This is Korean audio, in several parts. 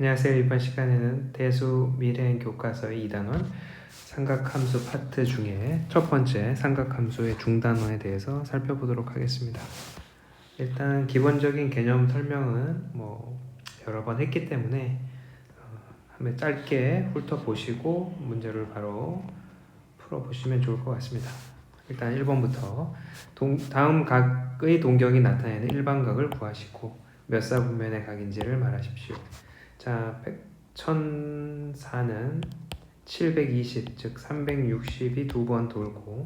안녕하세요. 이번 시간에는 대수 미래행 교과서의 2단원 삼각함수 파트 중에 첫 번째 삼각함수의 중단원에 대해서 살펴보도록 하겠습니다. 일단 기본적인 개념 설명은 여러 번 했기 때문에 한번 짧게 훑어보시고 문제를 바로 풀어보시면 좋을 것 같습니다. 일단 1번부터 다음 각의 동경이 나타내는 일반각을 구하시고 몇 사분면의 각인지를 말하십시오. 자, 1004는 720, 즉 360이 두 번 돌고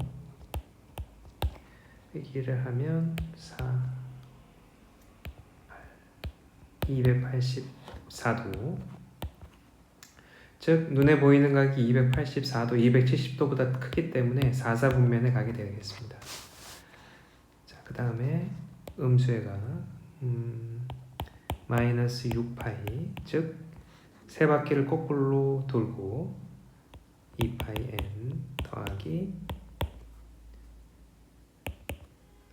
빼기를 하면 284도, 즉 눈에 보이는 각이 284도, 270도보다 크기 때문에 4사분면의 각이 되겠습니다. 자, 그 다음에 음수의 각 마이너스 6파이, 즉 세 바퀴를 거꾸로 돌고 2파이 n 더하기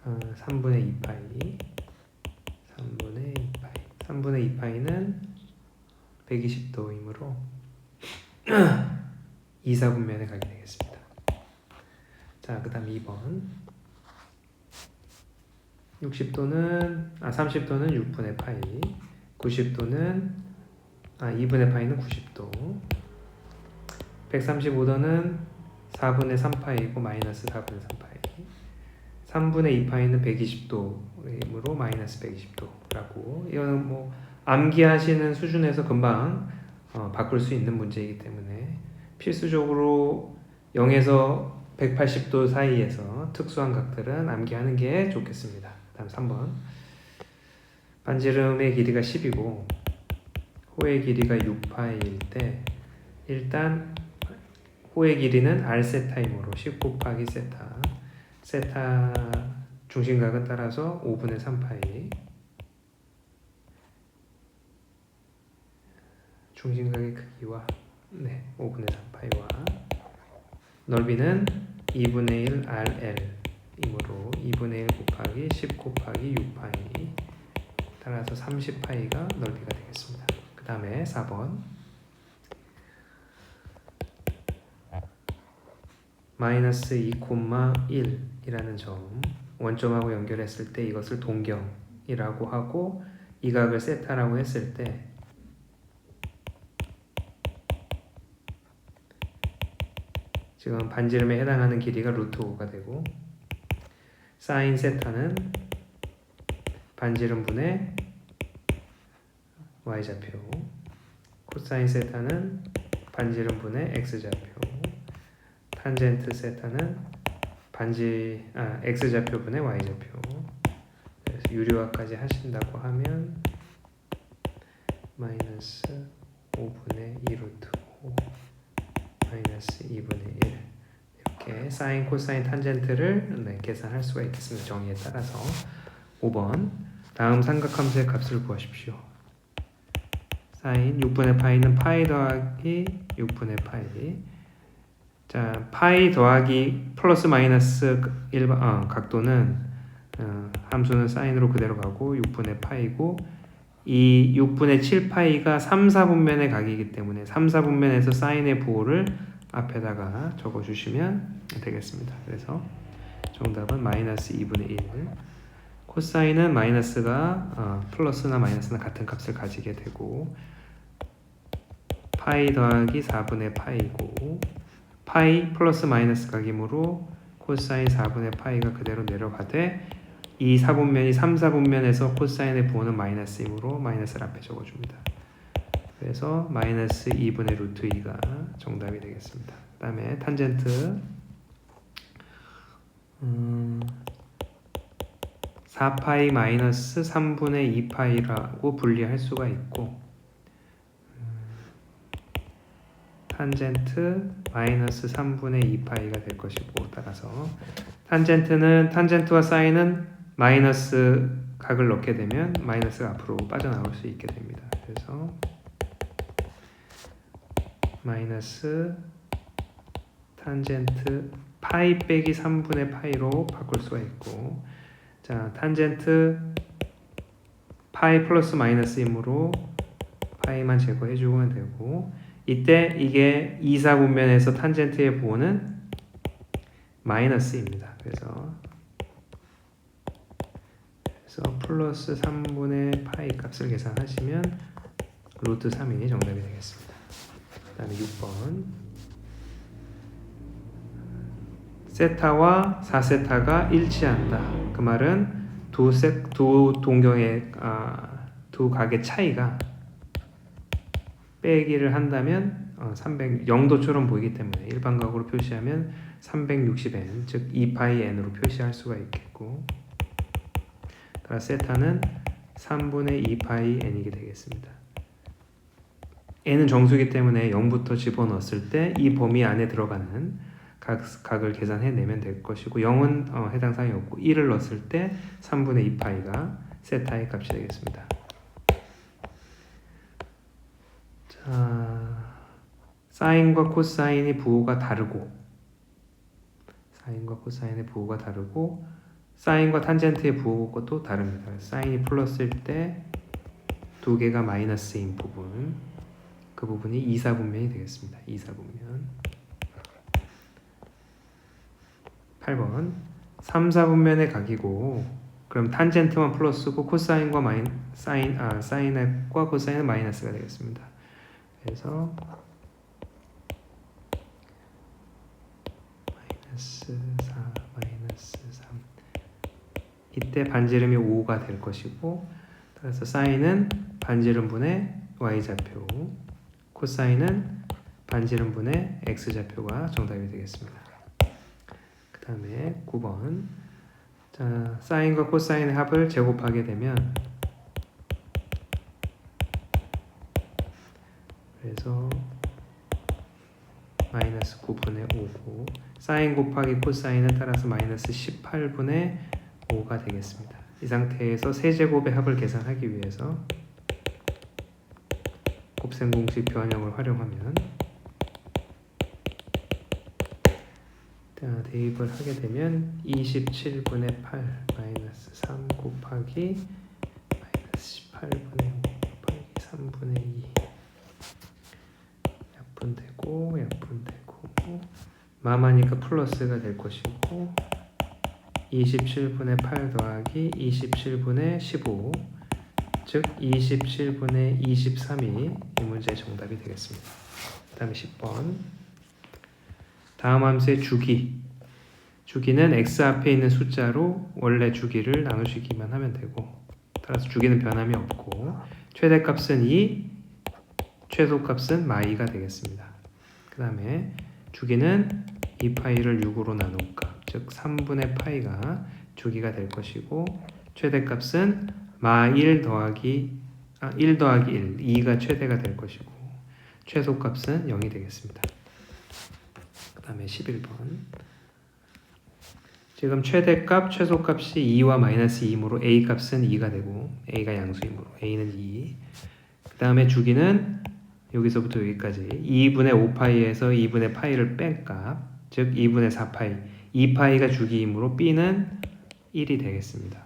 3분의 2파이 3분의 2파이는 120도이므로 2사분면에 가게 되겠습니다. 자, 그 다음 2번 30도는 6분의 파이, 90도는 2분의 파이는 90도, 135도는 4분의 3파이고 마이너스 4분의 3파이, 3분의 2파이는 120도이므로 마이너스 120도라고. 이거는 암기하시는 수준에서 금방 바꿀 수 있는 문제이기 때문에 필수적으로 0에서 180도 사이에서 특수한 각들은 암기하는 게 좋겠습니다. 다음 3번 반지름의 길이가 10이고 호의 길이가 6파이일 때 일단 호의 길이는 r세타이므로 10 곱하기 세타 중심각은 따라서 5분의 3파이, 중심각의 크기와 5분의 3파이와 넓이는 2분의 1 rl이므로 2분의 1 곱하기 10 곱하기 6파이, 따라서 30파이가 넓이가 되겠습니다. 그 다음에 4번 마이너스 2,1이라는 점, 원점하고 연결했을 때 이것을 동경이라고 하고 이 각을 세타라고 했을 때 지금 반지름에 해당하는 길이가 루트 5가 되고, 사인 세타는 반지름분의 y좌표, 코사인 세타는 반지름분의 x좌표, 탄젠트 세타는 x좌표분의 y좌표. 그래서 유리화까지 하신다고 하면 마이너스 5분의 2 루트 5 마이너스 2분의 1, 이렇게 사인, 코사인, 탄젠트를 계산할 수가 있겠습니다. 정의에 따라서. 5번 다음 삼각함수의 값을 구하십시오. 사인 6분의 파이는 파이 더하기 6분의 파이. 자, 파이 더하기 플러스 마이너스 각도는 함수는 사인으로 그대로 가고 6분의 파이고, 이 6분의 7파이가 3, 4분면의 각이기 때문에 3, 4분면에서 사인의 부호를 앞에다가 적어주시면 되겠습니다. 그래서 정답은 마이너스 2분의 1. 코사인은 마이너스가 플러스나 마이너스나 같은 값을 가지게 되고, 파이 더하기 4분의 파이고, 파이 플러스 마이너스 각이므로 코사인 4분의 파이가 그대로 내려가되, 이 4분면이 3, 4분면에서 코사인의 부호는 마이너스이므로 마이너스를 앞에 적어줍니다. 그래서 마이너스 2분의 루트 2가 정답이 되겠습니다. 그 다음에 탄젠트 4파이 마이너스 3분의 2파이라고 분리할 수가 있고, 탄젠트 마이너스 3분의 2파이가 될 것이고, 따라서 탄젠트와 사인은 마이너스 각을 넣게 되면 마이너스가 앞으로 빠져나올 수 있게 됩니다. 그래서 마이너스 탄젠트 파이 빼기 3분의 파이로 바꿀 수가 있고, 자, 탄젠트 파이 플러스 마이너스이므로 파이만 제거해주면 되고, 이때 이게 2, 4분면에서 탄젠트의 부호는 마이너스입니다. 그래서 플러스 3분의 파이 값을 계산하시면 루트 3이 정답이 되겠습니다. 그 다음에 6번 세타와 4세타가 일치한다. 그 말은 두 동경의 두 각의 차이가 빼기를 한다면 0도처럼 보이기 때문에 일반각으로 표시하면 360n, 즉 2파이n으로 표시할 수가 있겠고, 따라 세타는 3분의 2파이 n이게 되겠습니다. n은 정수이기 때문에 0부터 집어넣었을 때 이 범위 안에 들어가는 각을 계산해내면 될 것이고, 0은 해당 사항이 없고 1을 넣었을 때 3분의 2파이가 세타의 값이 되겠습니다. 자, 사인과 코사인의 부호가 다르고, 사인과 탄젠트의 부호도 다릅니다. 사인이 플러스일 때 두 개가 마이너스인 부분, 그 부분이 2, 4분면이 되겠습니다. 2, 4분면. 8번 3, 4분면의 각이고, 그럼 탄젠트만 플러스고 코사인과 사인과 코사인은 마이너스가 되겠습니다. 그래서 마이너스 4, 마이너스 3. 이때 반지름이 5가 될 것이고, 따라서 사인은 반지름분의 y좌표, 코사인은 반지름분의 x좌표가 정답이 되겠습니다. 그 다음에 9번 자, 사인과 코사인의 합을 제곱하게 되면, 그래서 마이너스 9분의 5고, 사인 곱하기 코사인은 따라서 마이너스 18분의 5가 되겠습니다. 이 상태에서 세제곱의 합을 계산하기 위해서 곱셈 공식 변형을 활용하면, 대입을 하게 되면 27분의 8 마이너스 3 곱하기 마이너스 18분의 5 곱하기 3분의 2 약분되고 마마니까 플러스가 될 것이고, 27분의 8 더하기 27분의 15, 즉 27분의 23이 이 문제의 정답이 되겠습니다. 그 다음에 10번 다음 함수의 주기는 x 앞에 있는 숫자로 원래 주기를 나누시기만 하면 되고, 따라서 주기는 변함이 없고, 최대값은 2, 최소값은 마이가 되겠습니다. 그 다음에 주기는 2파이를 6으로 나눈 값, 즉 3분의 파이가 주기가 될 것이고, 최대값은 마1 더하기 1 더하기 1, 2가 최대가 될 것이고, 최소값은 0이 되겠습니다. 그 다음에 11번 지금 최대값, 최소값이 2와 마이너스 2이므로 a 값은 2가 되고, a가 양수이므로 a는 2. 그 다음에 주기는 여기서부터 여기까지 2분의 5파이에서 2분의 파이를 뺀 값, 즉 2분의 4파이, 2파이가 주기이므로 b는 1이 되겠습니다.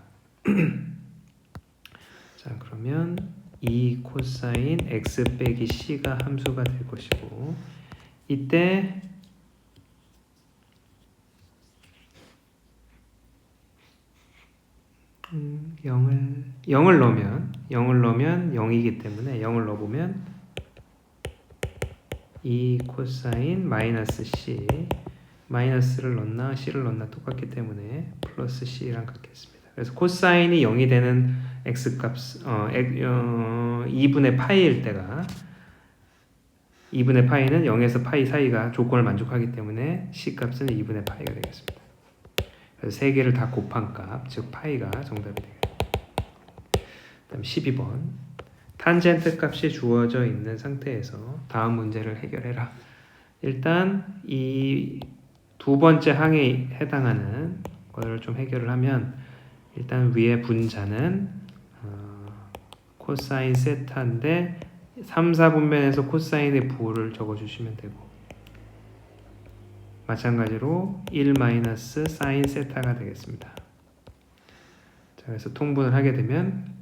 자, 그러면 2 코사인 x 빼기 c가 함수가 될 것이고, 이때 0을 넣으면 0이기 때문에 0을 넣어보면 2 코사인 마이너스 c, 마이너스를 넣나 c를 넣나 똑같기 때문에 플러스 c랑 같겠습니다. 그래서 코사인이 0이 되는 x값 2분의 파이일 때가, 2분의 파이는 0에서 파이 사이가 조건을 만족하기 때문에 c값은 2분의 파이가 되겠습니다. 그래서 세 개를 다 곱한 값, 즉 파이가 정답이 되겠습니다. 다음 12번 탄젠트 값이 주어져 있는 상태에서 다음 문제를 해결해라. 일단 이 두 번째 항에 해당하는 것을 좀 해결을 하면, 일단 위에 분자는 코사인 세타인데 3, 4분면에서 코사인의 부호를 적어주시면 되고, 마찬가지로 1 마이너스 사인 세타가 되겠습니다. 자, 그래서 통분을 하게 되면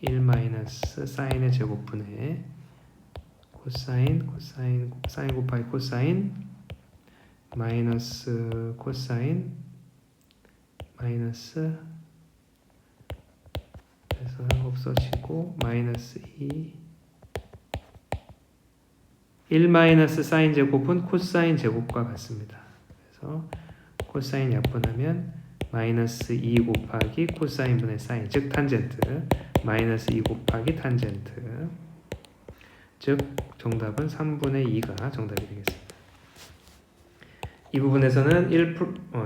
1 마이너스 사인의 제곱분의 코사인 곱하기 코사인 마이너스 코사인 마이너스 그래서 없어지고 마이너스 1 마이너스 사인 제곱은 코사인 제곱과 같습니다. 그래서 코사인 약분하면 마이너스 2 곱하기 코사인 분의 사인, 즉 탄젠트 마이너스 2 곱하기 탄젠트, 즉 정답은 3분의 2가 정답이 되겠습니다. 이 부분에서는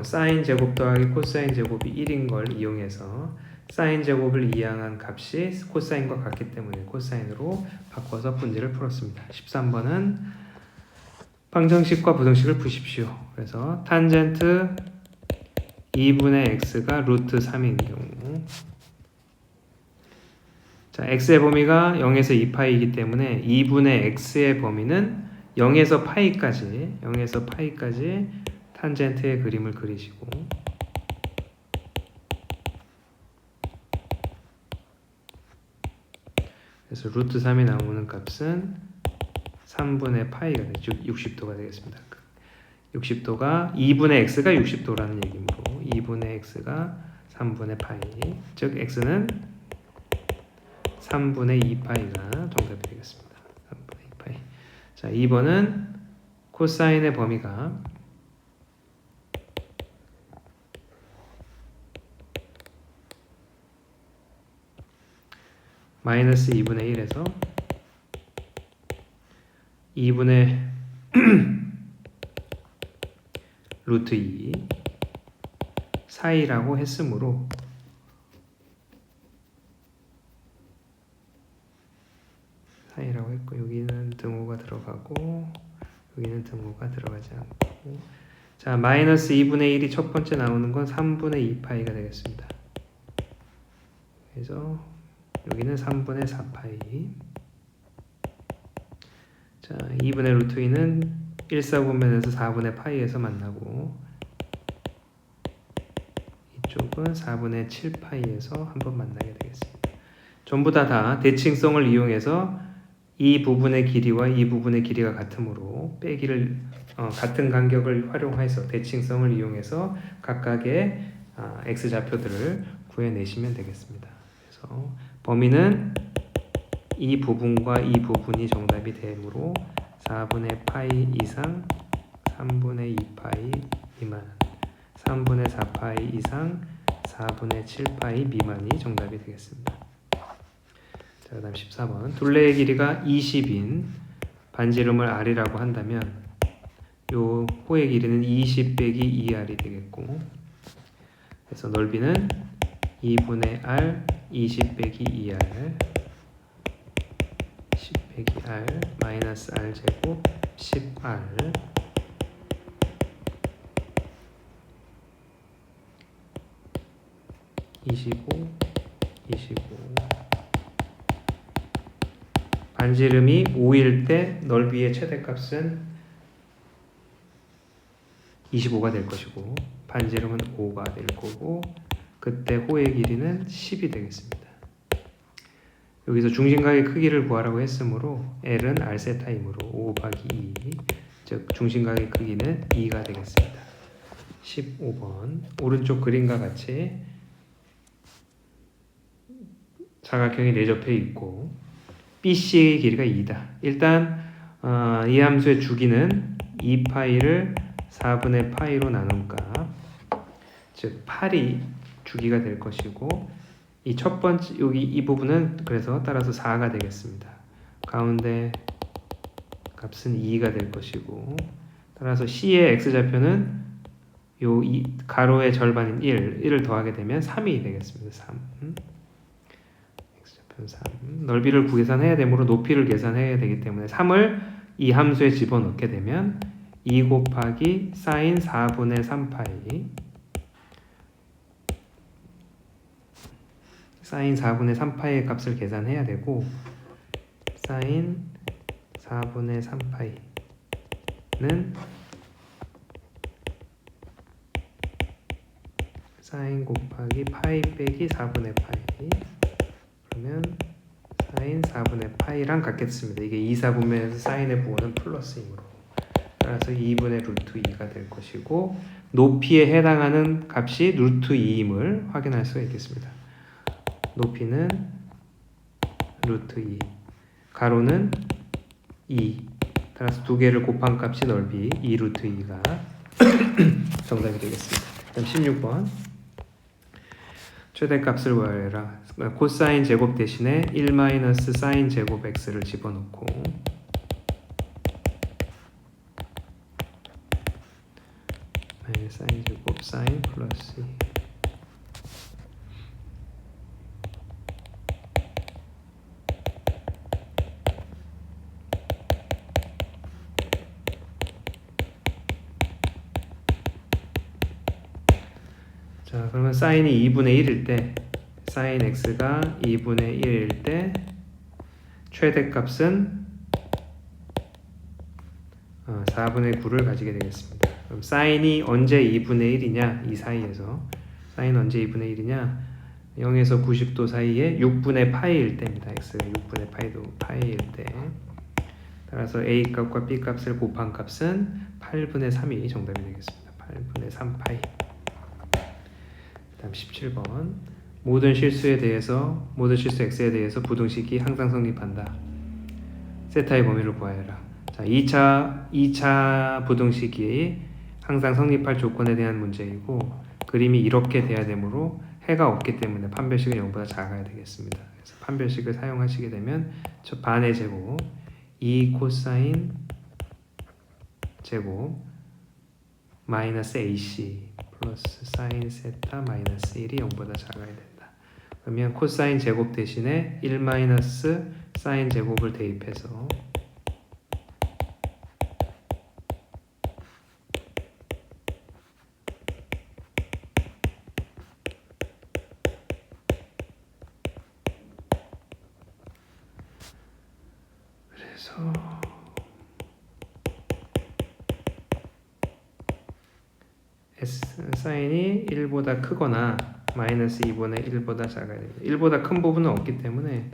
사인 제곱 더하기 코사인 제곱이 1인 걸 이용해서 사인 제곱을 이항한 값이 코사인과 같기 때문에 코사인으로 바꿔서 문제를 풀었습니다. 13번은 방정식과 부등식을 푸십시오. 그래서 탄젠트 2분의 x가 루트 3인 경우, 자, x의 범위가 0에서 2파이이기 때문에 2분의 x의 범위는 0에서 파이까지 탄젠트의 그림을 그리시고, 그래서 루트 3이 나오는 값은 3분의 파이가 되죠. 60도가 되겠습니다. 60도가 2분의 x가 60도라는 얘기므로 2분의 x가 3분의 파이, 즉 x는 3분의 2파이가 정답이 되겠습니다. 3분의 2파이. 자, 2번은 코사인의 범위가 마이너스 2분의 1에서 2분의 루트 2 사이라고 했으므로 사이라고 했고, 여기는 등호가 들어가고 여기는 등호가 들어가지 않고, 자, 마이너스 2분의 1이 첫 번째 나오는 건 3분의 2파이가 되겠습니다. 그래서 여기는 3분의 4파이. 자, 2분의 루트 2는 1사분면에서 4분의 파이에서 만나고, 이쪽은 4분의 7파이에서 한번 만나게 되겠습니다. 전부 다 대칭성을 이용해서 이 부분의 길이와 이 부분의 길이가 같으므로 빼기를 같은 간격을 활용해서 대칭성을 이용해서 각각의 x좌표들을 구해내시면 되겠습니다. 그래서 범위는 이 부분과 이 부분이 정답이 되므로 4분의 파이 이상 3분의 2파이 미만, 3분의 4파이 이상 4분의 7파이 미만이 정답이 되겠습니다. 자, 그 다음 14번. 둘레의 길이가 20인 반지름을 r이라고 한다면 요 호의 길이는 20 빼기 2r이 되겠고, 그래서 넓이는 2분의 r 20 빼기 2r 10 빼기 r 마이너스 r 제곱 10r 25 반지름이 5일 때 넓이의 최대값은 25가 될 것이고, 반지름은 5가 될 거고, 그때 호의 길이는 10이 되겠습니다. 여기서 중심각의 크기를 구하라고 했으므로 L은 R세타이므로 5 곱하기 2, 즉 중심각의 크기는 2가 되겠습니다. 15번. 오른쪽 그림과 같이 사각형이 내접해 있고 BC의 길이가 2다. 일단 이 함수의 주기는 2파이를 4분의 파이로 나눈 값, 즉 8이 주기가 될 것이고, 이 첫 번째 여기 이 부분은 그래서 따라서 4가 되겠습니다. 가운데 값은 2가 될 것이고, 따라서 C의 x좌표는 요 가로의 절반인 1을 더하게 되면 3이 되겠습니다. 3. x좌표는 3. 넓이를 계산해야 되므로 높이를 계산해야 되기 때문에 3을 이 함수에 집어넣게 되면 2 곱하기 사인 4분의 3파이, 사인 4분의 3파이의 값을 계산해야 되고, 사인 4분의 3파이는 사인 곱하기 파이 빼기 4분의 파이, 그러면 사인 4분의 파이랑 같겠습니다. 이게 2, 4분면에서 사인의 부호는 플러스이므로 따라서 2분의 루트 2가 될 것이고 높이에 해당하는 값이 루트 2임을 확인할 수가 있겠습니다. 높이는 루트 2, 가로는 2, 따라서 두 개를 곱한 값이 넓이 2 루트 2가 정답이 되겠습니다. 그럼 16번 최대값을 구하라. 코사인 제곱 대신에 1 마이너스 사인 제곱 x를 집어넣고 사인 제곱 사인 플러스 2. 자, 그러면 사인이 2분의 1일 때 사인 x가 2분의 1일 때 최대값은 4분의 9를 가지게 되겠습니다. 그럼 사인이 언제 2분의 1이냐? 이 사이에서 사인 언제 2분의 1이냐? 0에서 90도 사이에 6분의 파이일 때입니다. x가 6분의 파이일 때 따라서 a 값과 b 값을 곱한 값은 8분의 3이 정답이 되겠습니다. 8분의 3 파이. 다음 17번 모든 실수 x에 대해서 부등식이 항상 성립한다. 세타의 범위를 구하여라. 자, 2차 부등식이 항상 성립할 조건에 대한 문제이고 그림이 이렇게 돼야 되므로 해가 없기 때문에 판별식은 0보다 작아야 되겠습니다. 그래서 판별식을 사용하시게 되면 저 반의 제곱 2 코사인 제곱 마이너스 AC 플러스 사인 세타 마이너스 1이 0보다 작아야 된다. 그러면 코사인 제곱 대신에 1 마이너스 사인 제곱을 대입해서 그래서 사인이 1보다 크거나 마이너스 2분의 1보다 작아야 됩니다. 1보다 큰 부분은 없기 때문에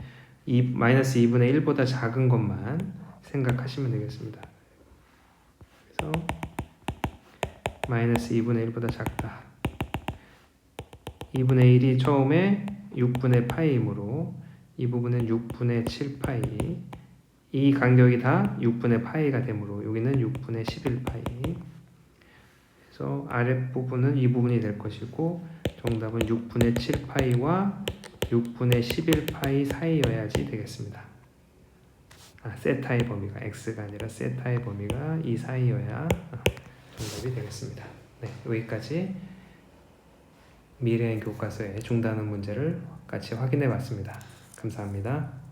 마이너스 2분의 1보다 작은 것만 생각하시면 되겠습니다. 그래서 마이너스 2분의 1보다 작다. 2분의 1이 처음에 6분의 파이이므로 이 부분은 6분의 7 파이. 이 간격이 다 6분의 파이가 되므로 여기는 6분의 11 파이. 그래서 아랫부분은 이 부분이 될 것이고 정답은 6분의 7 파이와 6분의 11 파이 사이여야지 되겠습니다. 세타의 범위가 x가 아니라 세타의 범위가 이 사이여야 정답이 되겠습니다. 네, 여기까지 미래의 교과서의 중단원 문제를 같이 확인해 봤습니다. 감사합니다.